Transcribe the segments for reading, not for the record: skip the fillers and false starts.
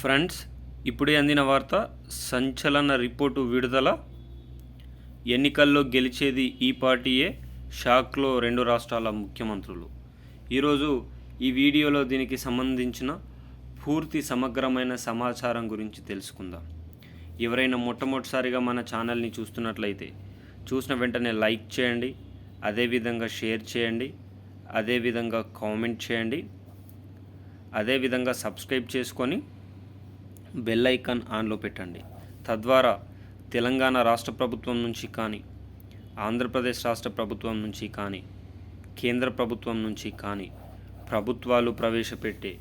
Friends, ఇప్పుడే అందిన వార్త. సంచలన రిపోర్టు విడుదల. ఎన్నికల్లో గెలిచేది ఈ పార్టీయే, షాక్లో 2 రాష్ట్రాల ముఖ్యమంత్రులు. ఈరోజు ఈ వీడియోలో దీనికి సంబంధించిన పూర్తి సమగ్రమైన సమాచారం గురించి తెలుసుకుందాం. ఎవరైనా మొట్టమొదటిసారిగా మన ఛానల్ని చూస్తున్నట్లయితే చూసిన వెంటనే లైక్ చేయండి, అదేవిధంగా షేర్ చేయండి, అదేవిధంగా కామెంట్ చేయండి, అదేవిధంగా సబ్స్క్రైబ్ చేసుకొని బెల్ ఐకాన్ ఆన్లో పెట్టండి. తద్వారా తెలంగాణ రాష్ట్ర ప్రభుత్వం నుంచి కానీ, ఆంధ్రప్రదేశ్ రాష్ట్ర ప్రభుత్వం నుంచి కానీ, కేంద్ర ప్రభుత్వం నుంచి కానీ ప్రభుత్వాలు ప్రవేశపెట్టే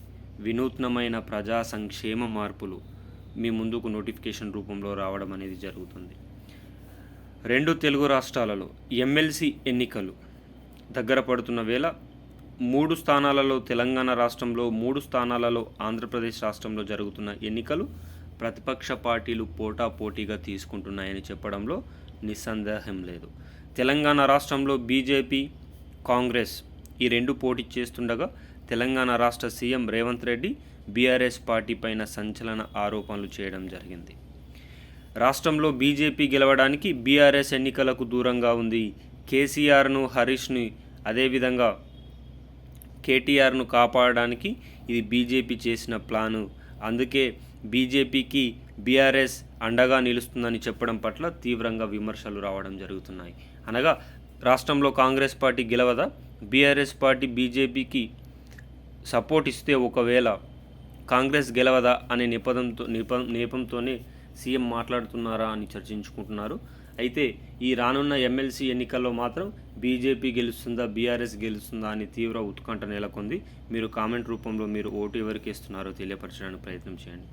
వినూత్నమైన ప్రజా సంక్షేమ మార్పులు మీ ముందుకు నోటిఫికేషన్ రూపంలో రావడం అనేది జరుగుతుంది. 2 తెలుగు రాష్ట్రాలలో ఎమ్మెల్సీ ఎన్నికలు దగ్గర పడుతున్న వేళ 3 స్థానాలలో తెలంగాణ రాష్ట్రంలో, 3 స్థానాలలో ఆంధ్రప్రదేశ్ రాష్ట్రంలో జరుగుతున్న ఎన్నికలు ప్రతిపక్ష పార్టీలు పోటాపోటీగా తీసుకుంటున్నాయని చెప్పడంలో నిస్సందేహం లేదు. తెలంగాణ రాష్ట్రంలో బీజేపీ, కాంగ్రెస్ ఈ 2 పోటీ చేస్తుండగా తెలంగాణ రాష్ట్ర CM Revanth Reddy BRS party పైన సంచలన ఆరోపణలు చేయడం జరిగింది. రాష్ట్రంలో బీజేపీ గెలవడానికి బీఆర్ఎస్ ఎన్నికలకు దూరంగా ఉంది. కేసీఆర్ను, హరీష్ని, అదేవిధంగా కేటీఆర్ను కాపాడడానికి ఇది బీజేపీ చేసిన ప్లాను. అందుకే బీజేపీకి బీఆర్ఎస్ అండగా నిలుస్తుందని చెప్పడం పట్ల తీవ్రంగా విమర్శలు రావడం జరుగుతున్నాయి. అనగా రాష్ట్రంలో కాంగ్రెస్ పార్టీ గెలవదా, బీఆర్ఎస్ పార్టీ బీజేపీకి సపోర్ట్ ఇస్తే ఒకవేళ కాంగ్రెస్ గెలవదా అనే నేపంతోనే సీఎం మాట్లాడుతున్నారా అని చర్చించుకుంటున్నారు. అయితే ఈ రానున్న ఎమ్మెల్సీ ఎన్నికల్లో మాత్రం బీజేపీ గెలుస్తుందా, బీఆర్ఎస్ గెలుస్తుందా అని తీవ్ర ఉత్కంఠ నెలకొంది. మీరు కామెంట్ రూపంలో మీరు ఓటు ఎవరికి ఇస్తున్నారో తెలియపరచడానికి ప్రయత్నం చేయండి.